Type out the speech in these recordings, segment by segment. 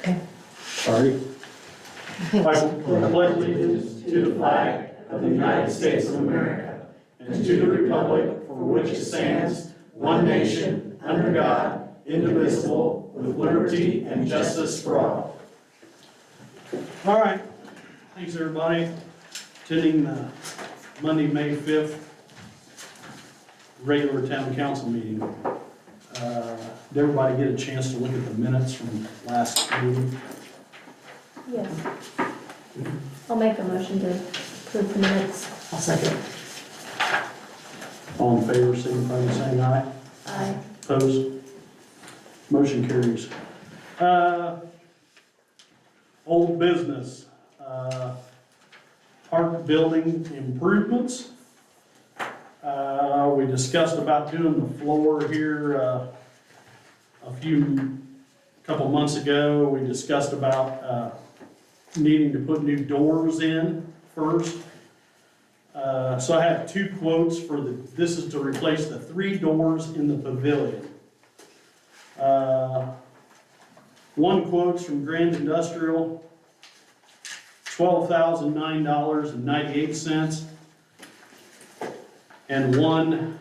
Okay. Sorry. I pledge allegiance to the flag of the United States of America and to the republic for which it stands, one nation, under God, indivisible, with liberty and justice for all. All right. Thanks, everybody, attending the Monday, May 5th regular town council meeting. Did everybody get a chance to look at the minutes from last meeting? Yes. I'll make a motion to approve the minutes. I'll second. All in favor, signify by saying aye. Aye. Opposed? Motion carries. Old business, park building improvements. We discussed about doing the floor here couple months ago. We discussed about needing to put new doors in first. So I have two quotes for this is to replace the 3 doors in the pavilion. One quote's from Grand Industrial, $12,009.98. And one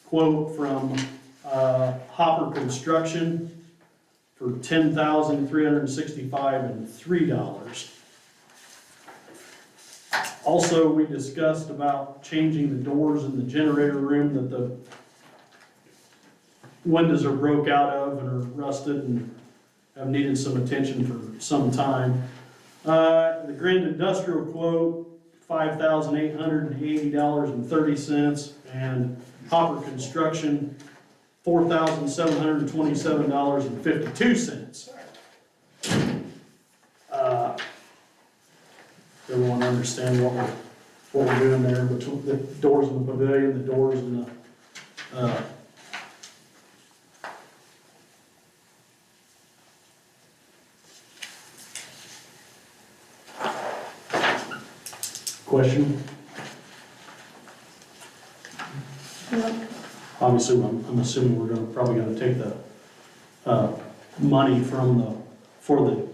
quote from Hopper Construction for $10,365.03. Also, we discussed about changing the doors in the generator room that the windows are broke out of and are rusted and have needed some attention for some time. The Grand Industrial quote, $5,880.30, and Hopper Construction, $4,727.52. Everyone understand what we're doing there between the doors in the pavilion, the doors in the question? Yep. Obviously, I'm assuming we're probably gonna take the money for the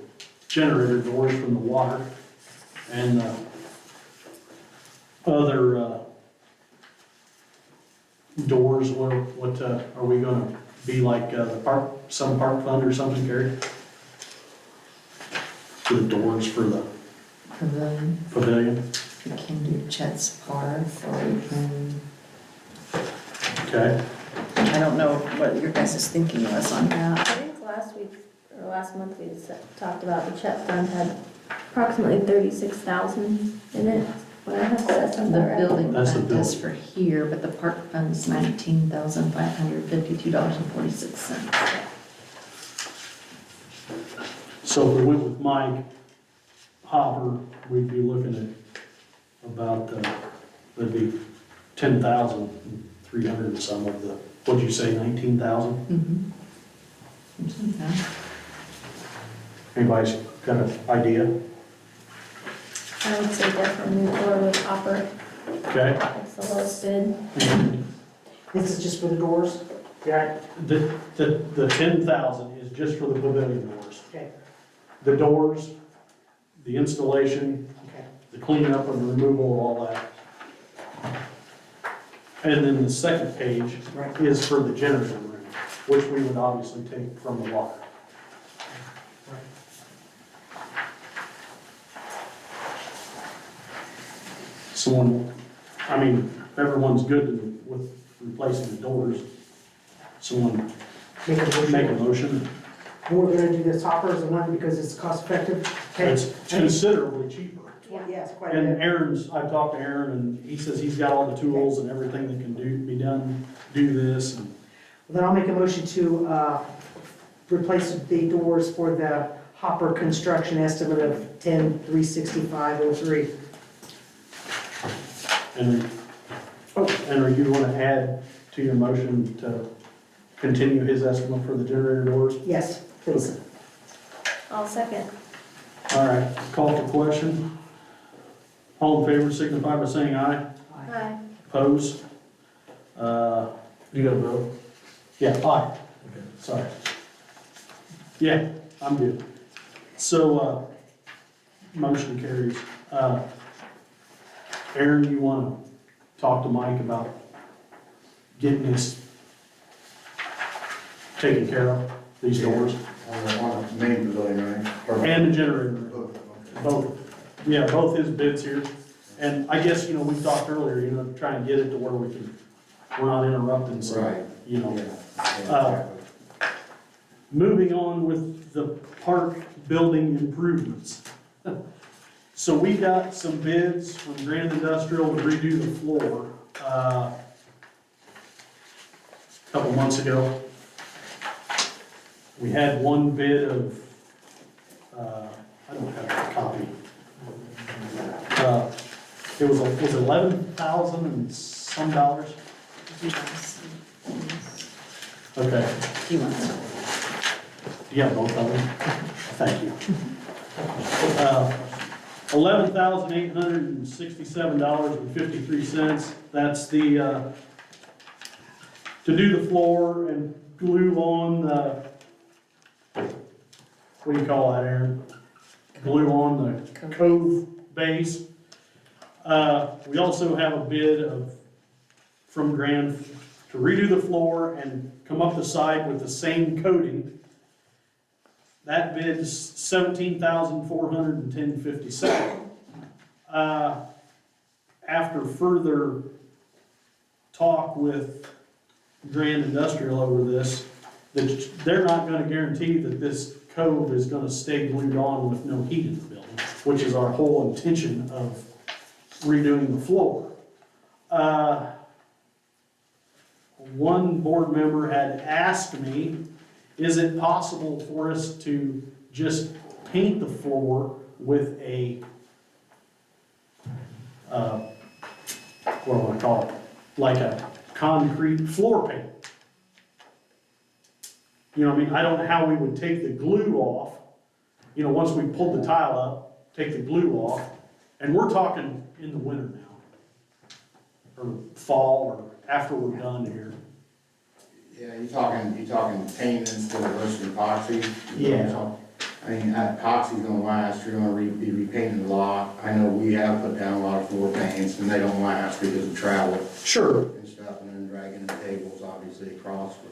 generator doors from the water and other doors. What are we gonna be like some park fund or something, Gary? For the doors for the pavilion? We can do Chet's Park, or we can, Okay. I don't know what your guys' thinking was on I that. think last week, or last month, we talked about the Chet Fund had approximately 36,000 in it. What I have said The something right. building That's the fund is for here, but the park fund's $19,552.46. So if we went with Mike Hopper, we'd be looking at about, that'd be 10,300 and some of the, what'd you say, 19,000? Mm-hmm. Anybody's got an idea? I would say definitely move forward with Hopper. Okay. It's the lowest bid. And This is just for the doors? Yeah. the 10,000 is just for the pavilion doors. Okay, The doors, the installation, okay. the cleanup and removal of all that. And then the second page Right. is for the generator room, which we would obviously take from the water. Everyone's good with replacing the doors. Someone Make a motion. make a motion. And we're gonna do this Hopper as one because it's cost effective? Okay. It's considerably cheaper. Yes, quite a And bit. I've talked to Aaron, and he says he's got all the tools and everything that can be done, do this. And Then I'll make a motion to replace the doors for the Hopper construction estimate of $10,365.03. Henry, you want to add to your motion to continue his estimate for the generator doors? Yes, please. I'll second. All right, call for question. All in favor signify by saying aye. Aye. Opposed? You got a vote? Yeah, aye. Okay, sorry. Yeah, I'm good. So, motion carries. Aaron, you wanna talk to Mike about getting this taken care of, these doors? On the main pavilion, right? Or- And the generator, Okay. both. Yeah, both his bids here. And I guess, we talked earlier, try and get it to where we're not interrupting, so, Right. you know. Yeah, Moving on with the park building improvements. So we got some bids from Grand Industrial to redo the floor, a couple months ago. We had one bid of, I don't have a copy. It was 11,000 and some dollars. Okay. Yeah, both of them. Thank you. $11,867.53. That's the, to do the floor and glue on the, what do you call that, Aaron? Glue on the cove base. We also have a bid from Grand to redo the floor and come up the side with the same coating. That bid is $17,410.57. After further talk with Grand Industrial over this, that they're not gonna guarantee that this cove is gonna stay glued on with no heat in the building, which is our whole intention of redoing the floor. One board member had asked me, is it possible for us to just paint the floor with a, what do I call it? Like a concrete floor paint? You know what I mean? I don't know how we would take the glue off, once we pulled the tile up, take the glue off, and we're talking in the winter now, or fall, or after we're done here. Yeah, you're talking paint instead of versus epoxy? Yeah. I mean, epoxy's gonna last, you're gonna be repainting a lot. I know we have put down a lot of floor paints, and they don't last because of travel Sure. and stuff, and then dragging the tables obviously across, but,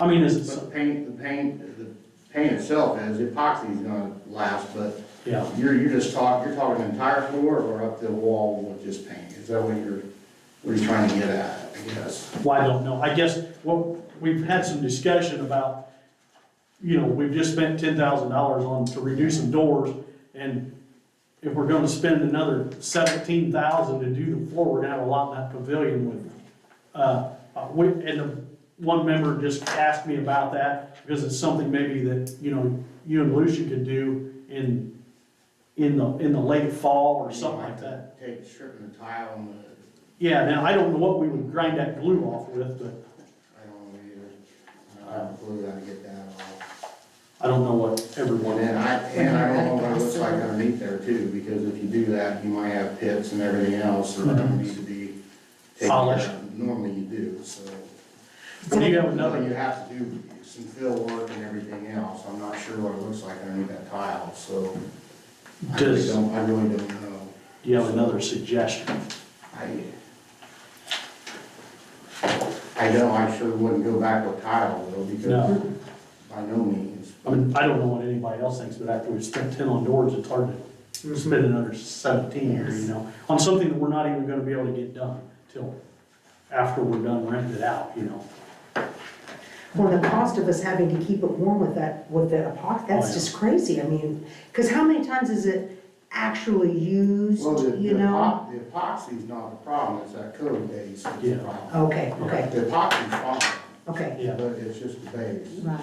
I mean, is it, but the paint itself is, epoxy's gonna last, but yeah. you're talking the entire floor or up to the wall with just paint? Is that what you're trying to get at, I guess? Well, I don't know. I guess, we've had some discussion about, we've just spent $10,000 on to redo some doors, and if we're gonna spend another $17,000 to do the floor, we're gonna have a lot in that pavilion with, and the one member just asked me about that, because it's something maybe that, you and Lucia could do in the late fall or something like that. Stripping the tile and the, Yeah, now, I don't know what we would grind that glue off with, but I don't know either. I don't know how to get that off. I don't know what everyone. And I don't know what it looks like underneath there too, because if you do that, you might have pits and everything else that are gonna need to be taken care Polished. of. Normally you do, so. And you have You another, have to do some fill work and everything else. I'm not sure what it looks like underneath that tile, so. I really Does- don't know. do you have another suggestion? I don't, I sure wouldn't go back with tile though, because No. by no means. I mean, I don't know what anybody else thinks, but after we spent 10 on doors, it's hard to spend another 17 here, on something that we're not even gonna be able to get done till after we're done renting it out, Well, the cost of us having to keep it warm with the epoxy, Oh, that's yeah. just crazy. I mean, because how many times is it actually used, Well, the you know? the epoxy's not the problem, it's that code base that's the Yeah. problem. Okay, okay, The epoxy's fine, okay. Yeah. but it's just the base. Right.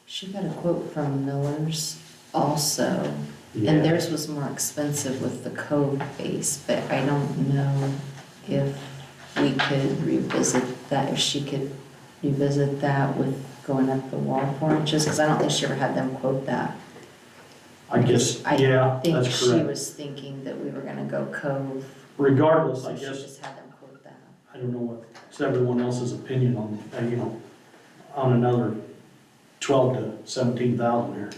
She got a quote from Miller's also, Yeah. and theirs was more expensive with the code base, but I don't know if we could revisit that, if she could revisit that with going up the wall 4 inches, because I don't think she ever had them quote that. I guess, I yeah, think that's she correct. was thinking that we were gonna go cove, Regardless, so I she guess, just had them quote that. I don't know what's everyone else's opinion on, on another 12 to 17,000 here.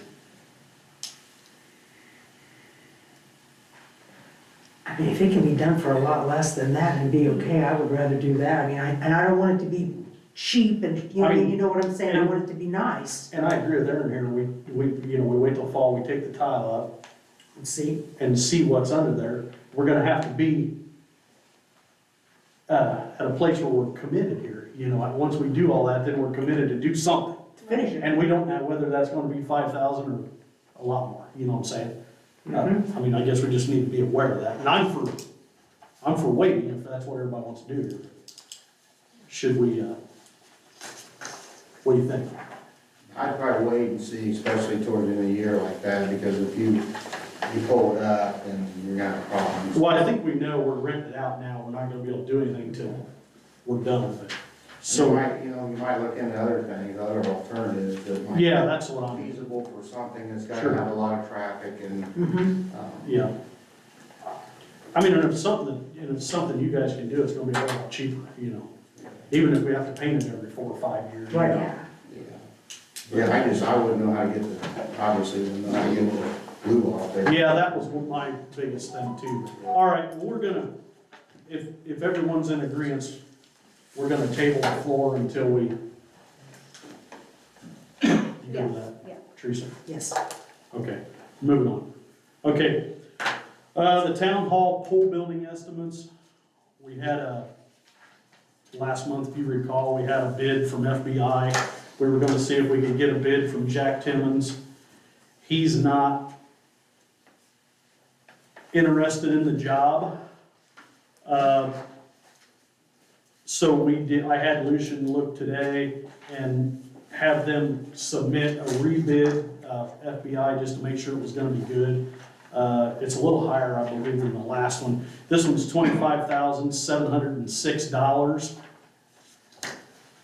I mean, if it can be done for a lot less than that and be okay, I would rather do that. I mean, and I don't want it to be cheap and, you know what I'm saying? I want it to be nice. And I agree with Aaron here, we wait till fall, we take the tile up And see, and see what's under there. We're gonna have to be at a place where we're committed here, once we do all that, then we're committed to do something. finish it. And we don't know whether that's gonna be 5,000 or a lot more, you know what I'm saying? I mean, I guess we just need to be aware of that, and I'm for waiting if that's what everybody wants to do here. Should we, what do you think? I'd probably wait and see, especially towards the end of the year like that, because if you pull it up, then you're gonna have problems. Well, I think we know we're rented out now, we're not gonna be able to do anything till we're done with it. So, So, you might look into other things, other alternatives that might yeah, that's what be I'm, feasible for something that's Sure. gonna have a lot of traffic and, yeah. I mean, and if it's something you guys can do, it's gonna be a lot cheaper, even if we have to paint it every 4 or 5 years. Right. yeah, I wouldn't know how to get obviously, wouldn't know how to get the glue off there. Yeah, that was my biggest thing too. All right, well, we're gonna, if everyone's in agreement, we're gonna table the floor until we. You go with that? Yeah. Teresa? Yes. Okay, moving on. Okay, the town hall pool building estimates. We had last month, if you recall, we had a bid from FBI. We were gonna see if we could get a bid from Jack Timmons. He's not interested in the job. So I had Lucian look today and have them submit a rebid, FBI, just to make sure it was gonna be good. It's a little higher, I believe, than the last one. This one's $25,706.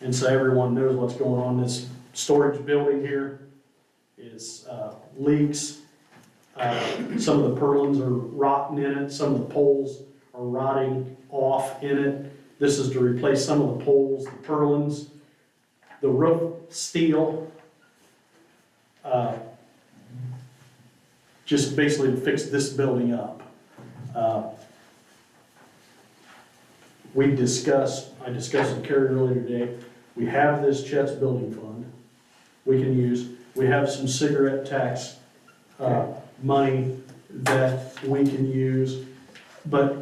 And so everyone knows what's going on. This storage building here is leaks. Some of the purlins are rotting in it, some of the poles are rotting off in it. This is to replace some of the poles, the purlins, the roof steel. Just basically to fix this building up. I discussed with Carrie earlier today, we have this Chet's Building Fund we can use. We have some cigarette tax money that we can use. But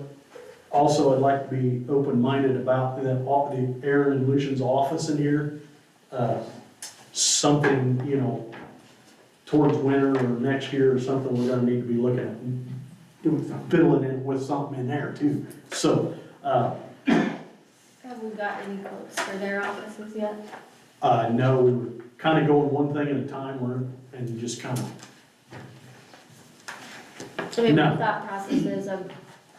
also I'd like to be open-minded about the Aaron and Lucian's office in here. Something, towards winter or next year or something, we're gonna need to be looking at Doing something. filling in with something in there too. So, Have we got any quotes for their offices yet? no, we were kind of going one thing at a time, and just kind of, So maybe No. the thought process is of,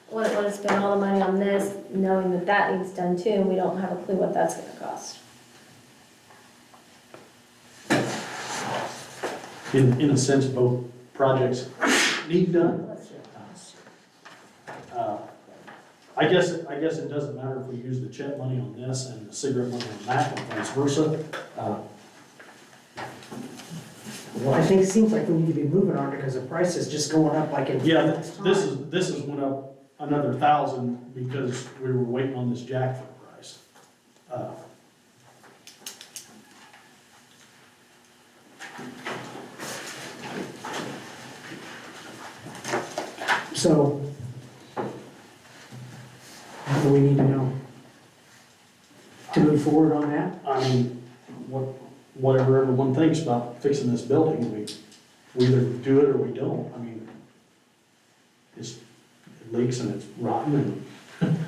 what to spend all the money on this, knowing that that needs done too, and we don't have a clue what that's gonna cost. in a sense, both projects need done. I guess it doesn't matter if we use the Chet money on this and the cigarette money on that, or vice versa. Well, I think it seems like we need to be moving on because the price is just going up like in. Yeah, this is went up another 1,000 because we were waiting on this jackfruit price. So, what do we need to know? To move forward on that? I mean, whatever everyone thinks about fixing this building, we either do it or we don't. I mean, it leaks and it's rotten and,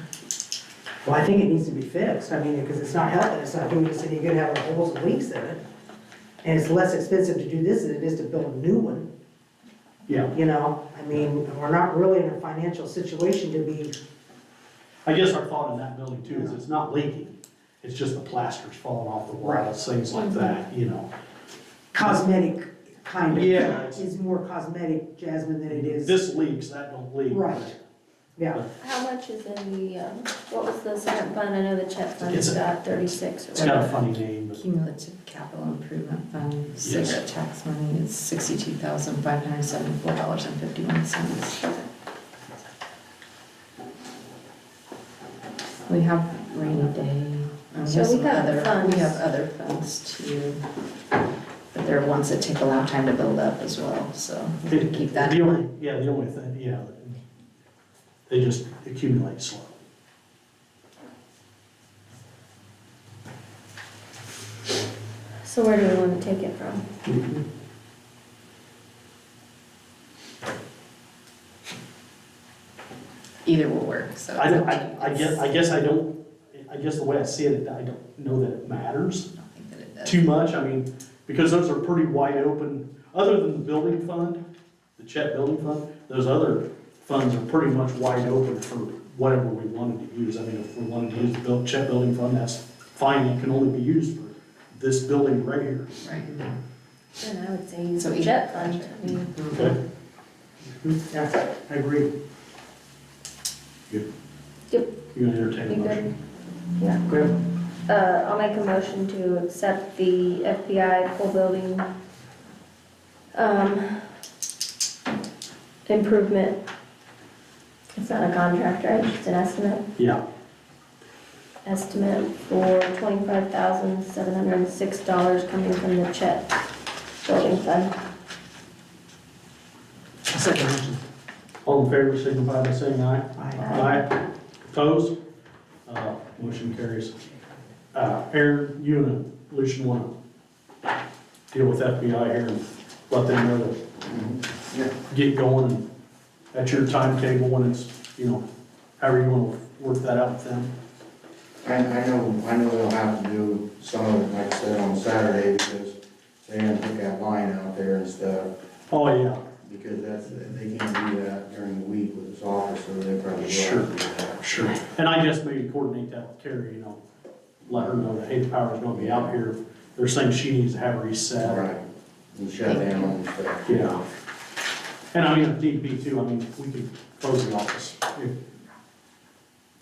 Well, I think it needs to be fixed, I mean, because it's not helping, it's not doing us any good having holes and leaks in it. And it's less expensive to do this than it is to build a new one, yeah. I mean, we're not really in a financial situation to be, I guess our thought in that building too is it's not leaking. It's just the plaster's falling off the walls, things like that, cosmetic kind of. Yeah. It's more cosmetic, Jasmine, than it is. This leaks, that don't leak. Right. Yeah, How much is in the, what was the second fund? I know the CHEP fund's It's a- got 36 or It's got a whatever. funny name, but Cumulative capital improvement fund, Yes. cigarette tax money is $62,574.51. We have rainy day. and So we some have other- funds. We have other funds too. But there are ones that take a long time to build up as well, so we need to keep that the in only, mind. yeah, the only thing, yeah, they just accumulate slow. So where do we want to take it from? Either will work, so. I it's don't, up to you. I guess I don't, I guess the way I see it, I don't know that it matters I don't think that it does. too much, I mean, because those are pretty wide open, other than the building fund, the Chet building fund, those other funds are pretty much wide open for whatever we wanted to use. I mean, if we wanted to use the Chet building fund, that's fine, it can only be used for this building right here. Right. And I would say use So the either- CHEP fund. I mean, Okay? yeah, I agree. You Yep. gonna entertain a You motion? good? Yeah. Good. I'll make a motion to accept the FBI full building, improvement. It's not a contract, right? It's an estimate. Yeah, Estimate for $25,706 coming from the Chet building fund. Second motion. all in favor, signify by saying aye. Aye. Aye. Opposed? Motion carries. Aaron, you and Lucian want to deal with FBI here and let them know that Yeah. get going and at your timetable when it's, however you want to work that out with them. I know they'll have to do some of it, like I said, on Saturday, because they didn't put that line out there and stuff, Oh, yeah, because they can't do that during the week with this officer, they probably will Sure. have to do that. sure. And I just maybe coordinate that with Carrie, let her know that, hey, the power's going to be out here. There's things she needs to have reset. Right, and shut down and stuff. Yeah. And I mean, if need be too, we could close the office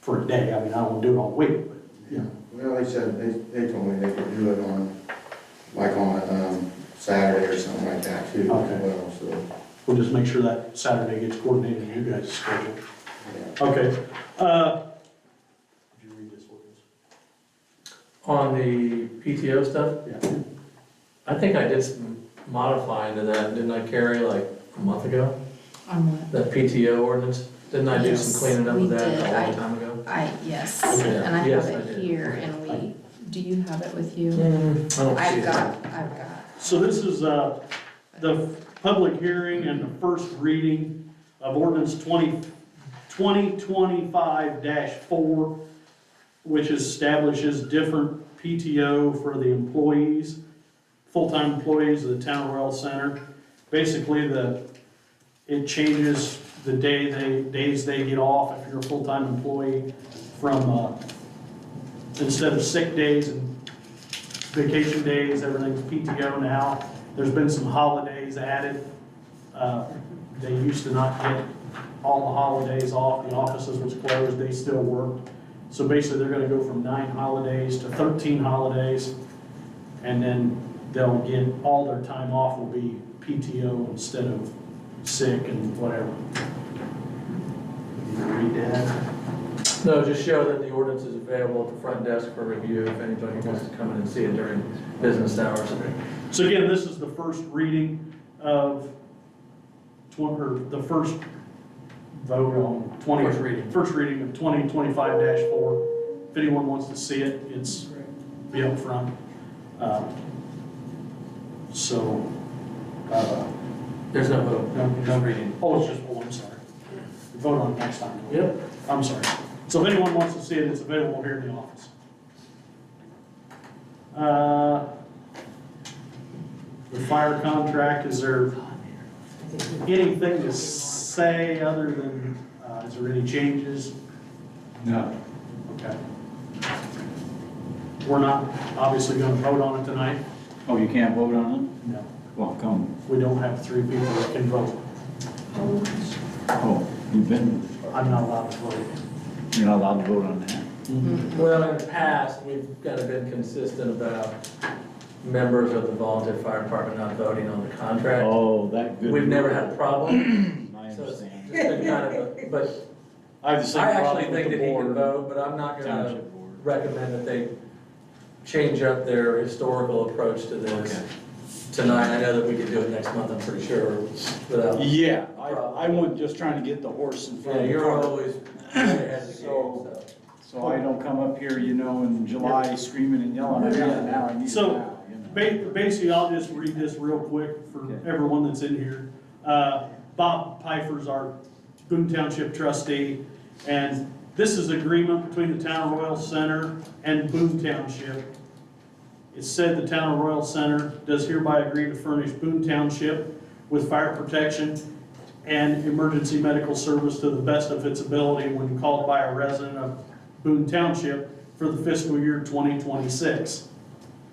for a day. I mean, I don't want to do it all week, but, Well, they said, they told me they could do it on a Saturday or something like that too, Okay. as well, so, we'll just make sure that Saturday gets coordinated in you guys' schedule. yeah. Okay. Did you read this ordinance? On the PTO stuff, Yeah. I think I did some modifying to that, didn't I, Carrie, like a month ago? On what? That PTO ordinance, didn't I do Yes, some cleaning up we with that did. a long time ago? Yes, Okay. and I Yes, have I it did. here, and do you have it with you? I don't see I've it. got. So this is the public hearing and the first reading of ordinance 2025-4, which establishes different PTO for the employees, full-time employees of the town of Royal Center. Basically, it changes the days they get off if you're a full-time employee from, instead of sick days and vacation days, everything's PTO now. There's been some holidays added. They used to not get all the holidays off, the offices was closed, they still worked. So basically, they're gonna go from 9 holidays to 13 holidays, and then they'll get, all their time off will be PTO instead of sick and whatever. You read that? No, just show that the ordinance is available at the front desk for review if anybody wants to come in and see it during business hours. So again, this is the first reading of, or the first vote on first reading of 2025-4. If anyone wants to see it, it's be up front. There's no vote, just reading. Oh, it's just, I'm sorry. Vote on it next time. Yep. I'm sorry. So if anyone wants to see it, it's available here in the office. The fire contract, is there anything to say other than, is there any changes? No. Okay. We're not obviously going to vote on it tonight. Oh, you can't vote on it? No. Well, come. We don't have 3 people that can vote. Oh, you've been with this part. I'm not allowed to vote. You're not allowed to vote on that? Well, in the past, we've kind of been consistent about members of the volunteer fire department not voting on the contract. Oh, that good. We've never had a problem, I so it's just understand. been kind of a, but I have the same I problem actually with think the that he can board, vote, but I'm not gonna township board. recommend that they change up their historical approach to this Okay. tonight. I know that we could do it next month, I'm pretty sure, without. Yeah, I wasn't just trying to get the horse in front Yeah, of the you're cart. always ahead of the game, so. So I don't come up here, you know, in July screaming and yelling, yeah, now I need it So, now, you know. Basically, I'll just read this real quick for Okay. everyone that's in here. Bob Pfeiffer's our Boone Township trustee, and this is agreement between the town of Royal Center and Boone Township. It said the town of Royal Center does hereby agree to furnish Boone Township with fire protection and emergency medical service to the best of its ability when called by a resident of Boone Township for the fiscal year 2026.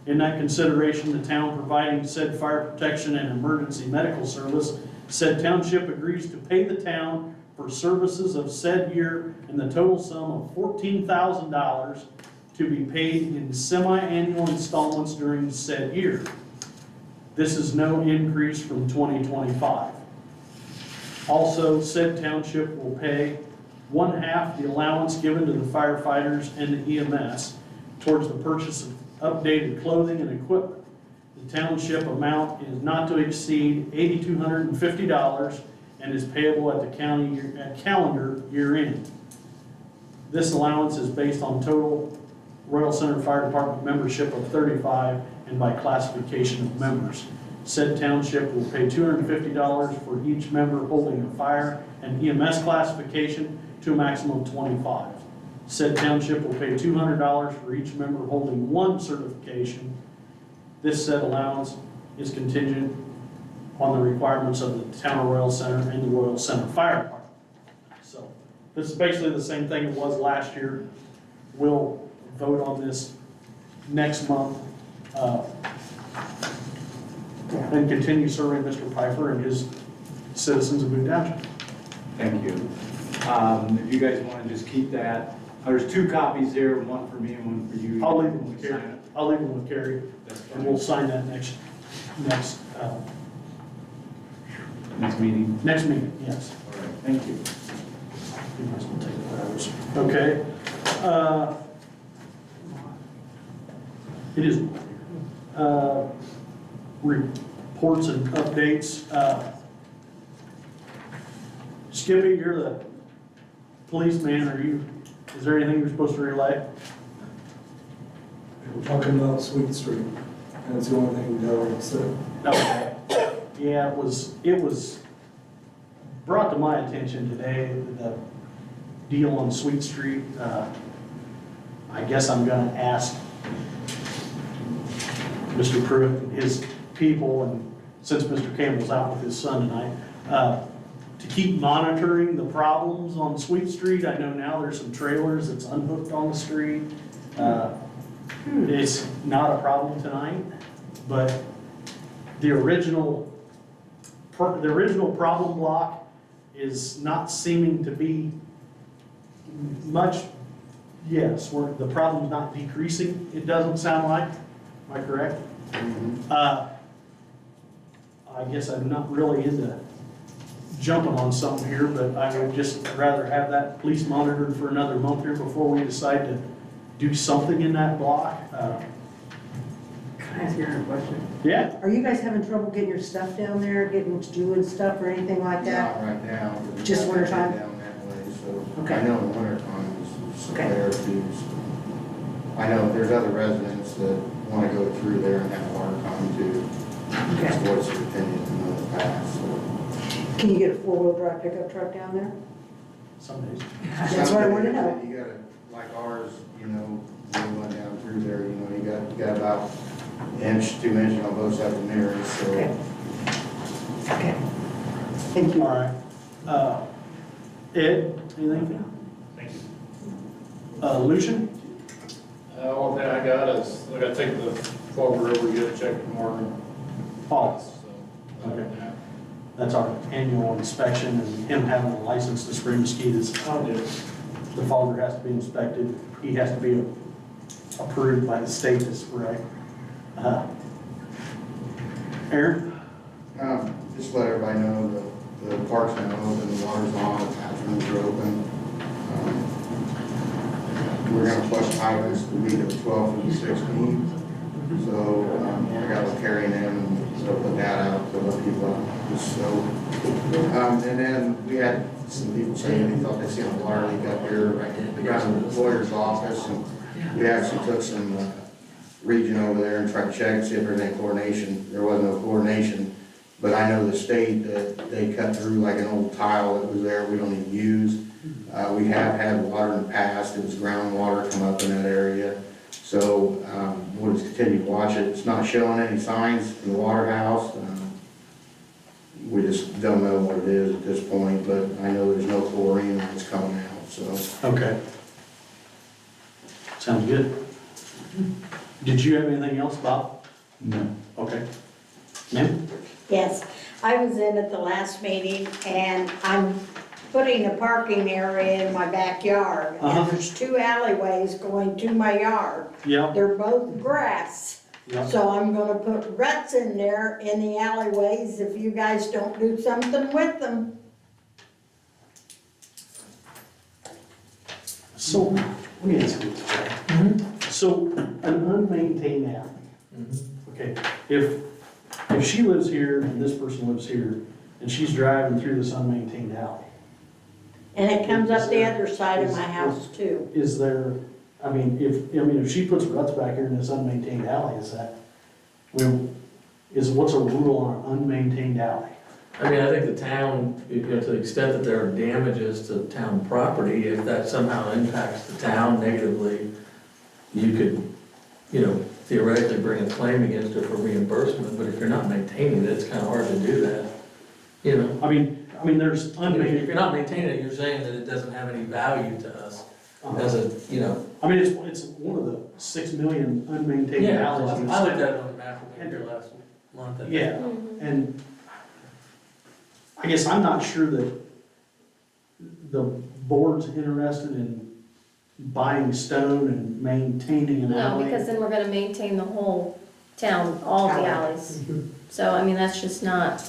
In that consideration, the town providing said fire protection and emergency medical service, said township agrees to pay the town for services of said year in the total sum of $14,000 to be paid in semi-annual installments during said year. This is no increase from 2025. Also, said township will pay 1/2 the allowance given to the firefighters and the EMS towards the purchase of updated clothing and equipment. The township amount is not to exceed $8,250 and is payable at the calendar year end. This allowance is based on total Royal Center Fire Department membership of 35 and by classification of members. Said township will pay $250 for each member holding a fire and EMS classification to a maximum of 25. Said township will pay $200 for each member holding one certification. This said allowance is contingent on the requirements of the town of Royal Center and the Royal Center Fire Department. So this is basically the same thing it was last year. We'll vote on this next month and continue serving Mr. Pfeiffer and his citizens of Boone Township. Thank you. If you guys want to just keep that, there's 2 copies here, one for me and one for you. I'll leave them with Sign Carrie. it. I'll leave them with Carrie, That's and fine. we'll sign that next Next meeting. next meeting, yes. All right, thank you. You might as well take those. Okay. It is, reports and updates. Skippy, you're the policeman, is there anything you're supposed to relay? We're talking about Sweet Street, that's the only thing we know, so. Okay. Yeah, it was brought to my attention today, the deal on Sweet Street. I guess I'm gonna ask Mr. Pruitt and his people, and since Mr. Campbell's out with his son tonight, to keep monitoring the problems on Sweet Street. I know now there's some trailers that's unhooked on the street. It's not a problem tonight, but the original problem block is not seeming to be much, yes, the problem's not decreasing, it doesn't sound like, am I correct? I guess I'm not really into jumping on something here, but I would just rather have that police monitored for another month here before we decide to do something in that block. Can I ask you a question? Yeah, Are you guys having trouble getting your stuff down there, doing stuff or anything like that? Not right now. but we Just got to winter time? get down that way, so Okay. I know in winter time is some Okay. there too. So I know there's other residents that want to go through there and have a hard time too. Okay. Just voice their opinion in the past, so. Can you get a 4-wheel drive pickup truck down there? some days. That's what I wanted to know. You gotta, like ours, you know, we went down through there, you know, you got about inch, 2 inch on both sides of the mirrors, so. Okay. Okay. Thank you. All right. Ed, anything? Thank you. Lucian? One thing I got is, I gotta take the Fogger River, get it checked tomorrow. Paul? So, other than that, That's our annual inspection, and him having a license to spray mosquitoes. The fogger has to be inspected, he has to be approved by the state to spray. Aaron? Just let everybody know that the park's now open, the water's on, the bathrooms are open. We're gonna flush hydrants the week of the 12th and the 16th. So I got to carry them and so put that out to let people out. So, and then we had some people saying they thought they seen a water leak up here. We got in the lawyer's office, and we actually took some region over there and tried to check, see if there's any chlorination. There wasn't no chlorination, but I know the state that they cut through like an old tile that was there we don't even use. We have had water in the past, it was groundwater come up in that area. So we'll just continue to watch it. It's not showing any signs in the water house. We just don't know what it is at this point, but I know there's no chlorine that's coming out, so. Okay. Sounds good. Did you have anything else, Bob? No. Okay. Ma'am? Yes, I was in at the last meeting and I'm putting a parking area in my backyard. Uh-huh. And there's 2 alleyways going to my yard. Yeah. They're both grass. Yeah. So I'm gonna put ruts in there in the alleyways if you guys don't do something with them. So, let me ask you this. So, an unmaintained alley, okay, if she lives here and this person lives here, and she's driving through this unmaintained alley, And it comes up the other side of my house too. is there, if she puts ruts back here in this unmaintained alley, is that, what's a rule on an unmaintained alley? I mean, I think the town, to the extent that there are damages to town property, if that somehow impacts the town negatively, you could, theoretically bring a claim against her for reimbursement, but if you're not maintaining it, it's kind of hard to do that, I mean, there's If unmaintained, you're not maintaining it, you're saying that it doesn't have any value to us as a, it's one of the 6 million unmaintained Yeah, alleys in the I looked state. at it on the map when we were here last month. Yeah, and I guess I'm not sure that the board's interested in buying stone and maintaining an No, alley. because then we're gonna maintain the whole town, all the alleys. So, that's just not,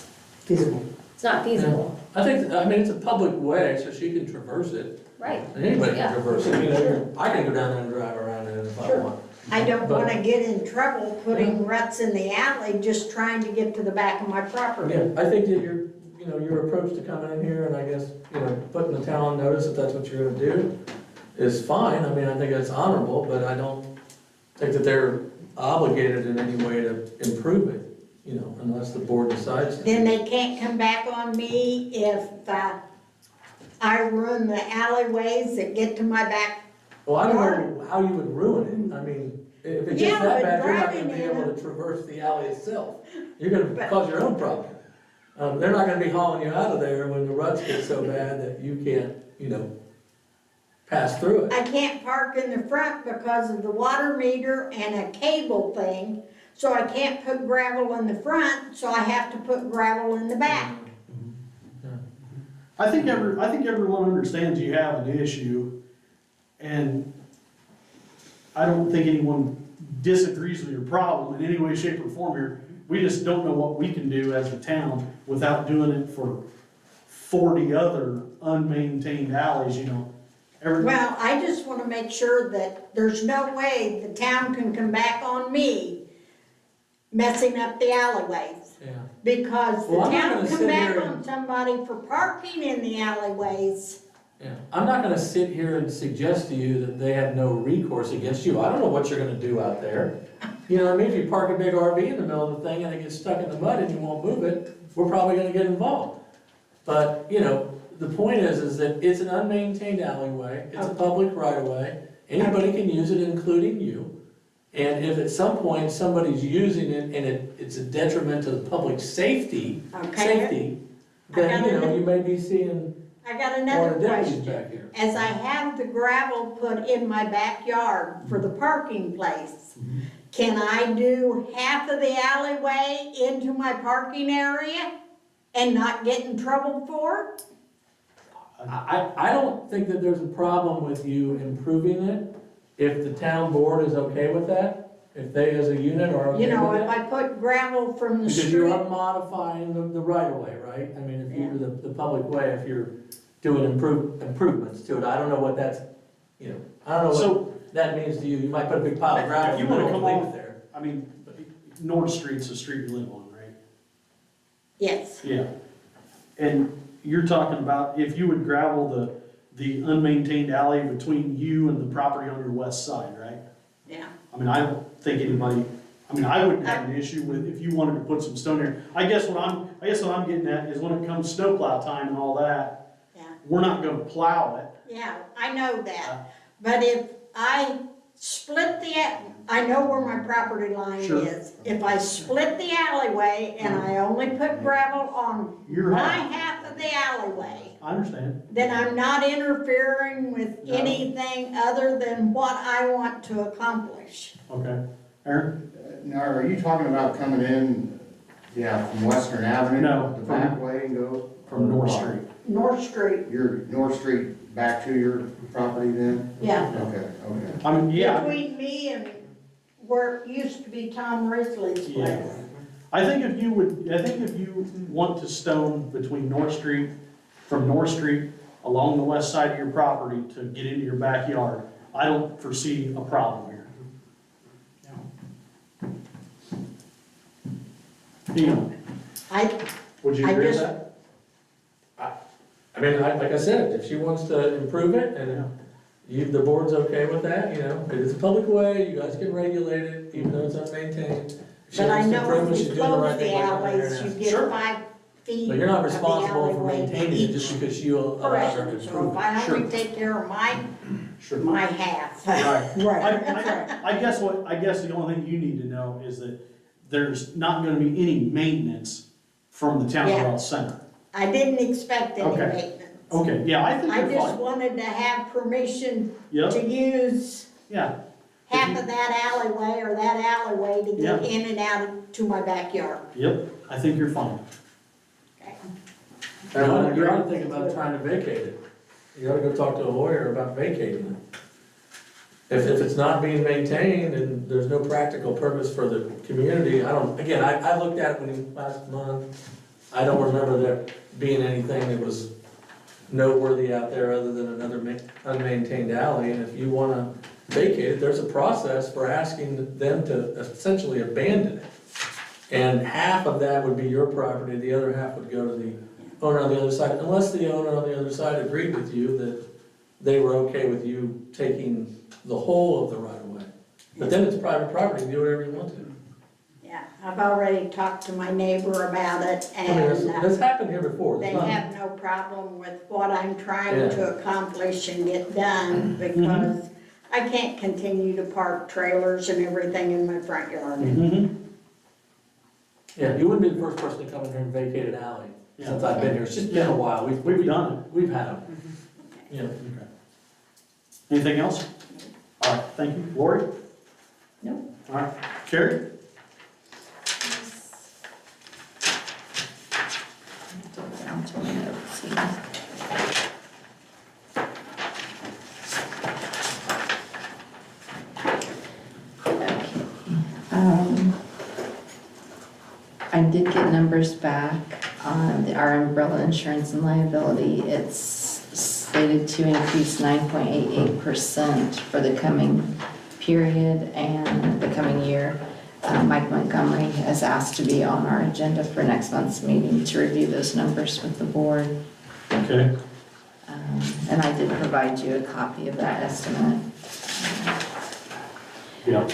Feasible. it's not feasible. I think, it's a public way, so she can traverse it, Right. and anybody Yeah. can traverse it, I can go down there and drive around it if I Sure. want. I don't But- wanna get in trouble putting ruts in the alley, just trying to get to the back of my property. Yeah, I think that your approach to coming in here and I guess, putting the town on notice that that's what you're gonna do is fine. I think it's honorable, but I don't think that they're obligated in any way to improve it, unless the board decides to. Then they can't come back on me if I ruin the alleyways that get to my back. Well, I don't know how you would ruin it. If it gets Yeah, that but bad, you're not driving gonna be in able to traverse the alley itself. You're gonna cause your own problem. They're not gonna be hauling you out of there when the ruts get so bad that you can't, pass through it. I can't park in the front because of the water meter and a cable thing, so I can't put gravel in the front, so I have to put gravel in the back. I think everyone understands you have an issue, and I don't think anyone disagrees with your problem in any way, shape, or form here. We just don't know what we can do as a town without doing it for 40 other unmaintained alleys, Well, I just wanna make sure that there's no way the town can come back on me messing up the alleyways. Yeah. Because the Well, I'm not town gonna come sit back here on and- somebody for parking in the alleyways. Yeah, I'm not gonna sit here and suggest to you that they have no recourse against you. I don't know what you're gonna do out there. If you park a big RV in the middle of the thing and it gets stuck in the mud and you won't move it, we're probably gonna get involved. But, the point is that it's an unmaintained alleyway, it's a public right of way, anybody can use it, including you. And if at some point somebody's using it and it's a detriment to the public safety, Okay. then, you may be seeing I got more another deputies question. back here. As I have the gravel put in my backyard for the parking place, can I do half of the alleyway into my parking area? and not get in trouble for it? I don't think that there's a problem with you improving it, if the town board is okay with that, if they as a unit are okay You know, with if it. I put gravel from the Because you street, are modifying the right of way, right? I mean, if you're the public way, if you're doing improvements to it, I don't know what that's, you know, I don't know So- what that means to you. You might put a big pile of gravel If and you wanna leave come it off, there. I mean, North Street's the street you live on, right? yes, Yeah. And you're talking about if you would gravel the unmaintained alley between you and the property on your west side, right? yeah. I mean, I don't think anybody, I mean, I wouldn't have an issue with if you wanted to put some stone there. I guess what I'm getting at is when it comes snowplow time and all that, Yeah. we're not gonna plow it. Yeah, I know that, but if I split I know where my property line Sure. is. If I split the alleyway and I only put gravel on Your my half. half of the alleyway, I understand. then I'm not interfering with No. anything other than what I want to accomplish. Okay. Aaron? Now, are you talking about coming in, from Western Avenue? No, The from- back way and go? From North Street. North Street, Your North Street back to your property then? yeah. Okay. I mean, yeah. Between me and where it used to be Tom Risley's Yeah. place. I think if you want to stone between North Street, from North Street along the west side of your property to get into your backyard, I don't foresee a problem here. Deal. Would you I agree with just- that? I mean, like I said, if she wants to improve it and the board's okay with that, you know, it is a public way, you guys can regulate it, even though it's unmaintained. If she But I wants to know improve it, if she's you doing the right close thing the by coming here alleys, and you asking. get 5 feet. But you're not of the responsible for alleyway maintaining it each just because you allow her to person. So improve if it. I only Sure. take care of Sure. my half. Right. Right, that's right. I guess the only thing you need to know is that there's not gonna be any maintenance from the town Yeah. hall center. I didn't expect any Okay. maintenance. Okay, yeah, I think I you're just fine. wanted to have permission Yep, to use yeah, half of that alleyway or that alleyway to get Yeah. in and out to my backyard. yep, I think you're fine. Okay. You ought to think about trying to vacate it. You ought to go talk to a lawyer about vacating it. If it's not being maintained and there's no practical purpose for the community, I looked at it last month. I don't remember there being anything that was noteworthy out there other than another unmaintained alley. And if you wanna vacate it, there's a process for asking them to essentially abandon it. And half of that would be your property, the other half would go to the owner on the other side, unless the owner on the other side agreed with you that they were okay with you taking the whole of the right of way. But then it's private property, you do whatever you want to. Yeah, I've already talked to my neighbor about it I mean, and that's happened here before. they It's not- have no problem with what I'm trying Yeah. to accomplish and get done because I can't continue to park trailers and everything in my front yard. Mm-hmm. Yeah, you wouldn't be the first person to come in here and vacate an alley since I've been here. It's just been a while. We've done it. We've had them. Yeah. Okay. Anything else? All right, thank you. Lori? Nope. All right, Carrie? Down to my notes here. Okay. I did get numbers back on our umbrella insurance and liability. It's slated to increase 9.88% for the coming period and the coming year. Mike Montgomery has asked to be on our agenda for next month's meeting to review those numbers with the board. Okay. And I did provide you a copy of that estimate. Yeah.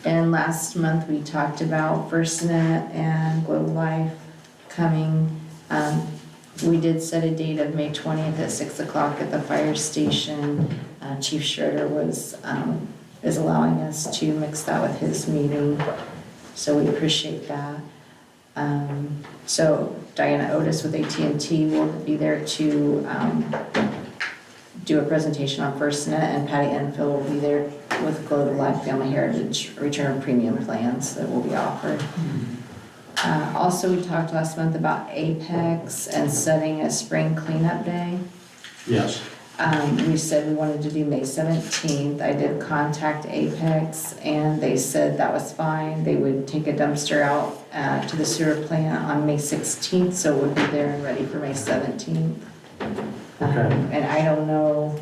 And last month, we talked about FirstNet and Globe Life coming. We did set a date of May 20th at 6 o'clock at the fire station. Chief Schroeder is allowing us to mix that with his meeting, so we appreciate that. So Diana Otis with AT&T will be there to do a presentation on FirstNet, and Patty Enfield will be there with Global Life Family Heritage return premium plans that will be offered. Also, we talked last month about Apex and setting a spring cleanup day. Yes. We said we wanted to do May 17th. I did contact Apex and they said that was fine. They would take a dumpster out to the sewer plant on May 16th, so we'll be there and ready for May 17th. Okay. And I don't know,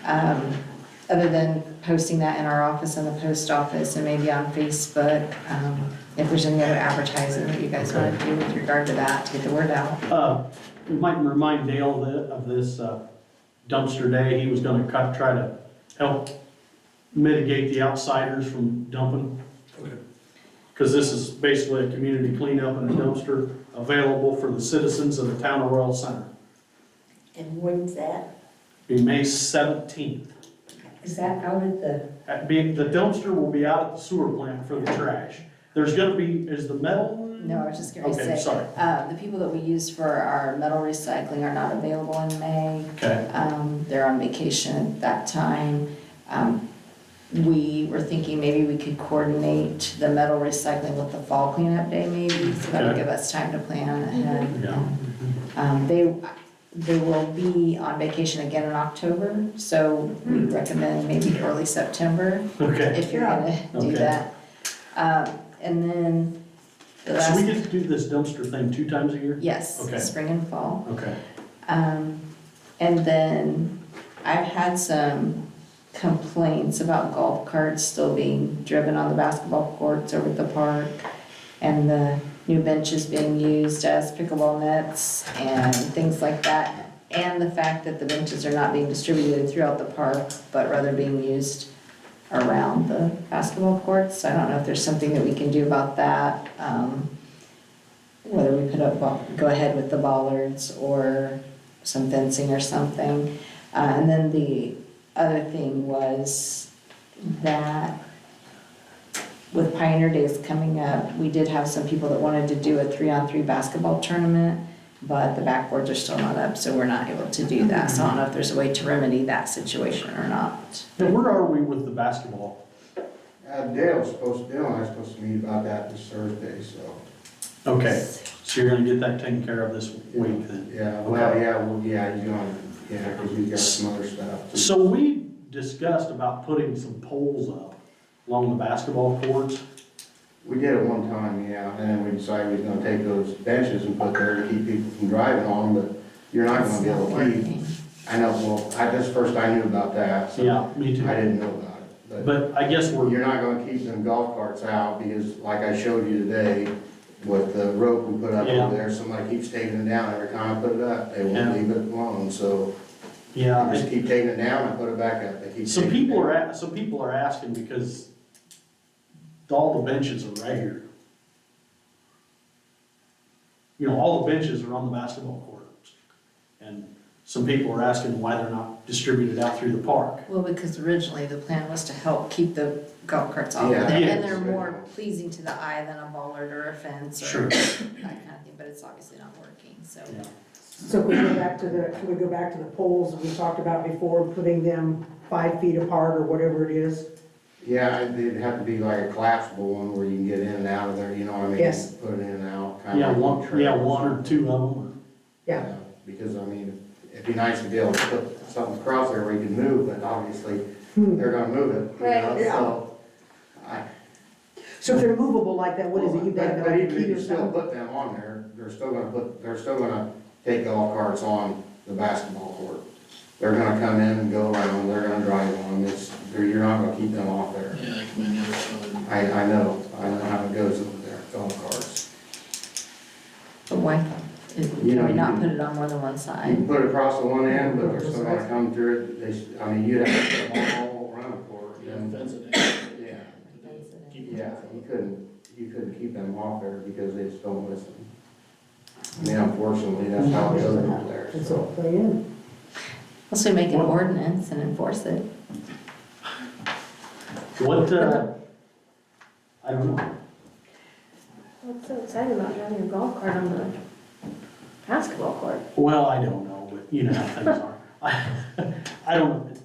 other than posting that in our office and the post office and maybe on Facebook, if there's any other advertising that you guys want to do with regard to that, to get the word out. We might remind Dale of this dumpster day. He was gonna try to help mitigate the outsiders from dumping. Because this is basically a community cleanup and a dumpster available for the citizens of the town of Royal Center. And when's that? Be May 17th. Is that out at the? The dumpster will be out at the sewer plant for the trash. There's gonna be, is the metal? No, I was just gonna Okay, say, sorry. the people that we use for our metal recycling are not available in May. Okay. They're on vacation at that time. We were thinking maybe we could coordinate the metal recycling with the fall cleanup day maybe, so that would Okay. give us time to plan ahead. Yeah. They will be on vacation again in October, so we recommend maybe early September Okay. if you're gonna do Okay. that. And then the So we last, get to do this dumpster thing 2 times a year? yes, Okay. spring and fall. Okay. And then I've had some complaints about golf carts still being driven on the basketball courts over at the park, and the new benches being used as pickleball nets and things like that, and the fact that the benches are not being distributed throughout the park, but rather being used around the basketball courts. I don't know if there's something that we can do about that, whether we put up, go ahead with the bollards or some fencing or something. And then the other thing was that with Pioneer Days coming up, we did have some people that wanted to do a 3-on-3 basketball tournament, but the backboards are still not up, so we're not able to do that. So I don't know if there's a way to remedy that situation or not. Now, where are we with the basketball? Dale and I are supposed to meet about that this Thursday, so. Okay, so you're gonna get that taken care of this week then? Yeah, well, yeah, he's going, yeah, because he's got some other stuff. So we discussed about putting some poles up along the basketball courts. We did it one time, yeah, and then we decided we was gonna take those benches and put there to keep people from driving on them, but you're not gonna be able to keep. I know, well, that's first I knew about that, so Yeah, me too. I didn't know about it. But I guess we're, You're not gonna keep them golf carts out, because like I showed you today, with the rope we put up Yeah. over there, somebody keeps taking it down every time I put it up, they Yeah. won't leave it alone, so. yeah, I just keep taking it down and put it back up, they keep some taking it people down. some people are asking because all the benches are right here. You know, all the benches are on the basketball courts. And some people are asking why they're not distributed out through the park. Well, because originally the plan was to help keep the golf carts off of Yeah. there, Yeah. and they're more pleasing to the eye than a bollard or a fence or Sure. that kind of thing, but it's obviously not working, so. Yeah. So can we go back to the poles we talked about before, putting them 5 feet apart or whatever it is? Yeah, it'd have to be like a collapsible one where you can get in and out of there, you know what I mean? Yes. Put it in and out, kinda Yeah, like one trailers. or 2 of them. Yeah. Because, I mean, it'd be nice to be able to put something across there where you can move, but obviously, they're gonna move it, you know, Right. so. So if they're movable like that, what is it, you But back it like a even if key you or still something? put them on there, they're still gonna take golf carts on the basketball court. They're gonna come in and go around, they're gonna drive on them, you're not gonna keep them off there. Yeah, they come in the other side. I know how it goes over there, golf carts. But why, can we not put it on more than one You side? can put it across the one end, but they're still gonna come through it, I mean, you'd have to put them all around the court. Yeah, and- fence it in. Yeah, Keep it yeah, you couldn't keep them off there because they just don't listen. I mean, unfortunately, that's how it goes over there. It's all put in. Also make an ordinance and enforce it. What, I don't know. What's so exciting about driving a golf cart on the basketball court? Well, I don't know, but you know how things are. I don't,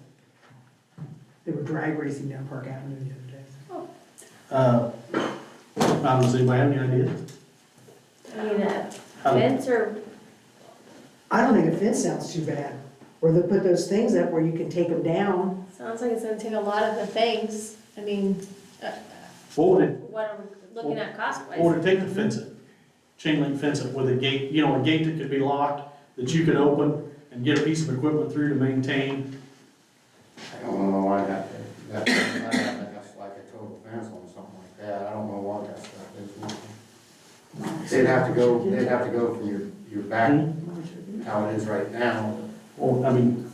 They were drag racing down Park Avenue the other day. does anybody have any ideas? Fence or, I don't think a fence sounds too bad. Or they put those things up where you can take them down. sounds like it's gonna take a lot of the things, I mean, What would it, what are we looking at cost what would wise? it take to fence it? Chain link fence it with a gate, you know, a gate that could be locked, that you could open and get a piece of equipment through to maintain. I don't know why that's like a total fence on something like that, I don't know what that stuff is. They'd have to go from your back, how it is right now. Or, I mean,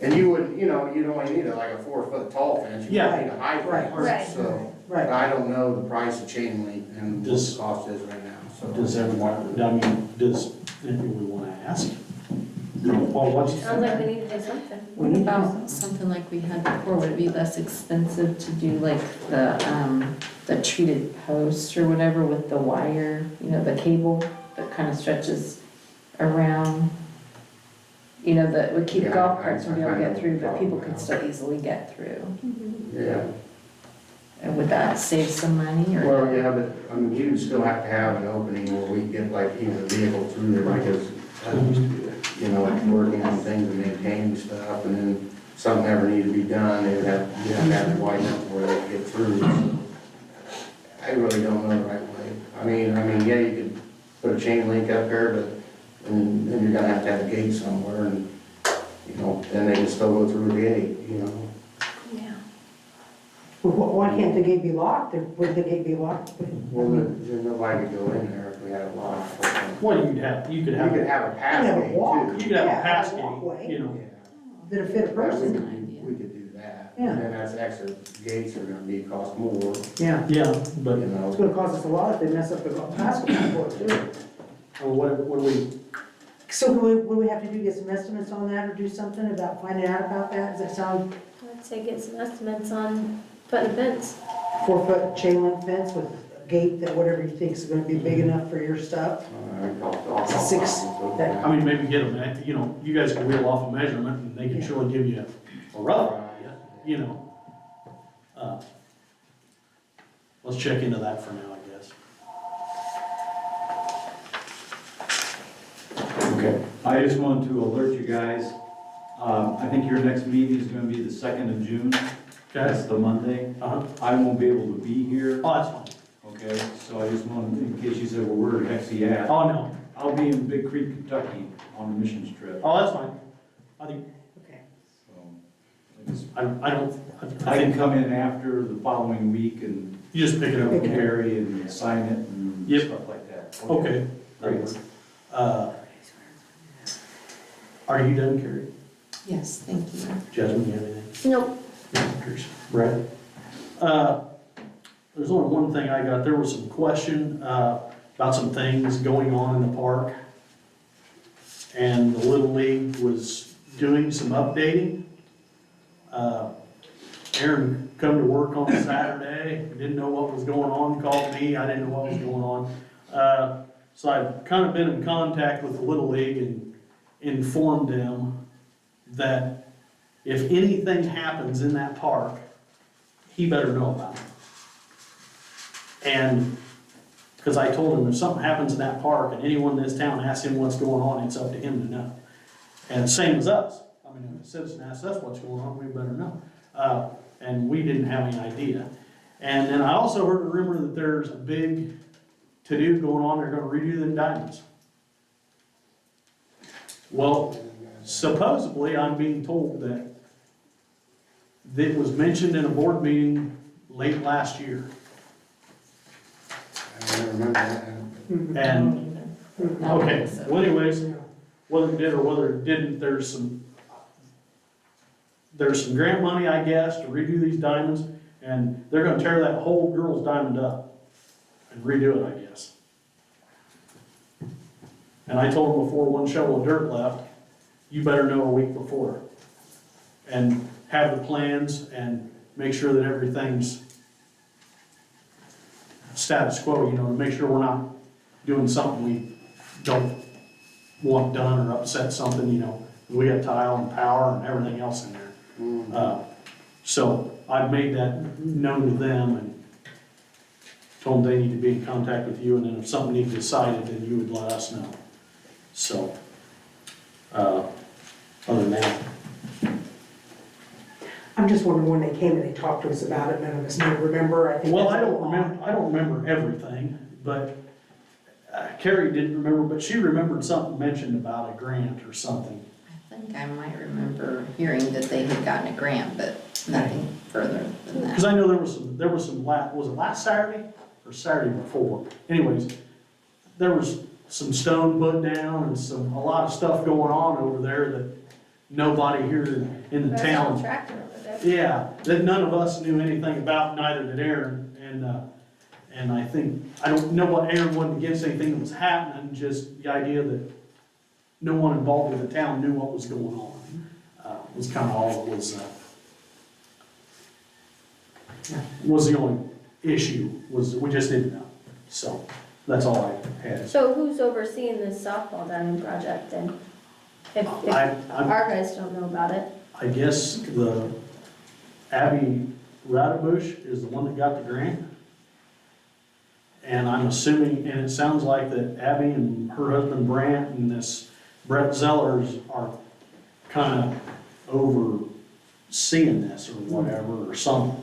And you would, you know, you'd only need like a 4-foot tall fence, you Yeah. would need a high Right. fence, Right. so. But Right. I don't know the price of chain link and what Does- the cost is right now, so. does everyone, I mean, does, do we wanna ask? Well, what's, Sounds like we need to do something. What about something like we had before? Would it be less expensive to do like the treated post or whatever with the wire, you know, the cable that kind of stretches around? You know, that would keep Yeah, golf carts from being able to I get through, but people know. could still easily get through. Yeah, And would that save some money or? well, yeah, but, I mean, you'd still have to have an opening where we get like, you know, the vehicle through there, because, you know, working on things and maintaining stuff, and then something ever need to be done, you'd have to widen up where they could get through. I really don't know the right way. I mean, yeah, you could put a chain link up there, but then you're gonna have to have a gate somewhere, and, you know, then they can still go through the gate, you know. Yeah. Well, why can't the gate be locked? Would the gate be locked? Well, then nobody could go in there if we had a lock. well, you could have You could have a pass You have a gate walk. too. you could have Yeah, a pass a walkway. gate, you know. Yeah. That'd fit a person. We could do that. Yeah. And then that's extra gates are gonna cost more, Yeah. Yeah, but, you know. It's gonna cost us a lot if they mess up the basketball court too. what do we, So what do we have to do, get some estimates on that or do something about finding out about that? Does that sound I'd say get some estimates on putting a fence. 4-foot chain link fence with a gate that whatever you think is gonna be big enough for your stuff? I'll- Six, that- I mean, maybe get them, you know, you guys can wheel off a measurement and they can Yeah. surely give you a rough idea, you know. Let's check into that for now, I guess. Okay, I just wanted to alert you guys, I think your next meeting is gonna be the 2nd of June. That's the Monday. Uh-huh. I won't be able to be here, Oh, that's fine. okay? So I just wanted, in case you said, well, where the heck's he at? Oh, no. I'll be in Big Creek, Kentucky on a missions trip. Oh, that's fine. I think, Okay. So I don't, I I can think come in after the following week and you just pick it up. carry and sign it and Yep. stuff like that. Okay. Great. Are you done, Carrie? Yes, thank you. Jasmine, you have anything? Nope. Brad? There's only one thing I got. There was some question about some things going on in the park. And the Little League was doing some updating. Aaron come to work on Saturday, didn't know what was going on, called me, I didn't know what was going on. So I've kind of been in contact with the Little League and informed them that if anything happens in that park, he better know about it. And, because I told him if something happens in that park and anyone in this town asks him what's going on, it's up to him to know. And same as us. I mean, if a citizen asks us what's going on, we better know. And we didn't have any idea. And then I also heard a rumor that there's a big to-do going on, they're gonna redo the diamonds. Well, supposedly, I'm being told that it was mentioned in a board meeting late last year. I don't remember that. And, okay, well anyways, whether it did or whether it didn't, there's some grant money, I guess, to redo these diamonds, and they're gonna tear that whole girl's diamond up and redo it, I guess. And I told them before one shovel of dirt left, you better know a week before. And have the plans and make sure that everything's status quo, you know, to make sure we're not doing something we don't want done or upset something, you know. We got tile and power and everything else in there. So I've made that known to them and told them they need to be in contact with you, and then if something needs decided, then you would let us know. So, other than that, I'm just wondering when they came and they talked to us about it, none of us know, remember, I think. well, that's I don't all. remember everything, but Carrie didn't remember, but she remembered something mentioned about a grant or something. I think I might remember hearing that they had gotten a grant, but nothing further than Because that. I know there was some, was it last Saturday or Saturday before? Anyways, there was some stone put down and a lot of stuff going on over there that nobody here in the There's town. a tractor over there. Yeah, that none of us knew anything about, neither did Aaron, and I think, I don't know what Aaron wasn't against anything that was happening, just the idea that no one involved with the town knew what was going on, was kind of all it was the only issue, was we just didn't know, so, that's all I had. So who's overseeing this softball diamond project then? If I our guys don't know about it? I guess the Abby Radebush is the one that got the grant. And I'm assuming, and it sounds like that Abby and her husband Brant and this Brett Zellers are kind of overseeing this or whatever, or something.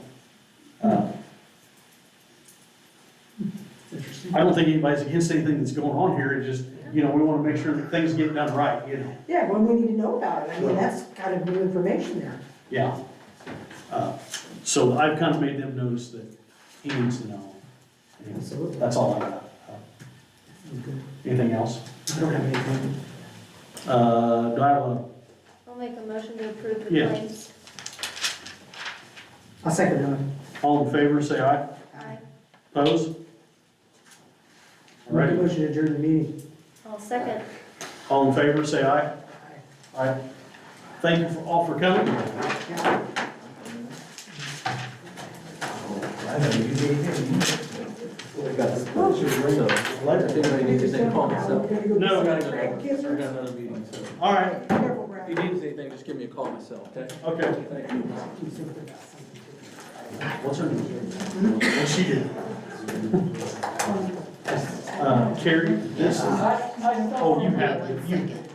I don't think anybody's against anything that's going on here, it's just, we want to make sure that things get done right, Yeah, well, we need to know about it, I mean, that's kind of new information there. Yeah. So I've kind of made them notice that he needs to know. And Absolutely. that's all I got. Anything else? I don't have anything. Do I have I'll make a motion to approve the Yeah. claims. I'll second that. all in favor, say aye. Aye. Opposed? All Make a right. motion to adjourn the meeting. I'll second. All in favor, say aye. Aye. Thank you all for coming. No. I got another meeting, so. All right, If you need anything, just give me a call myself, okay? okay. Thank you. What's her name? What's she do? Carrie, this is, oh, you have, One you, second.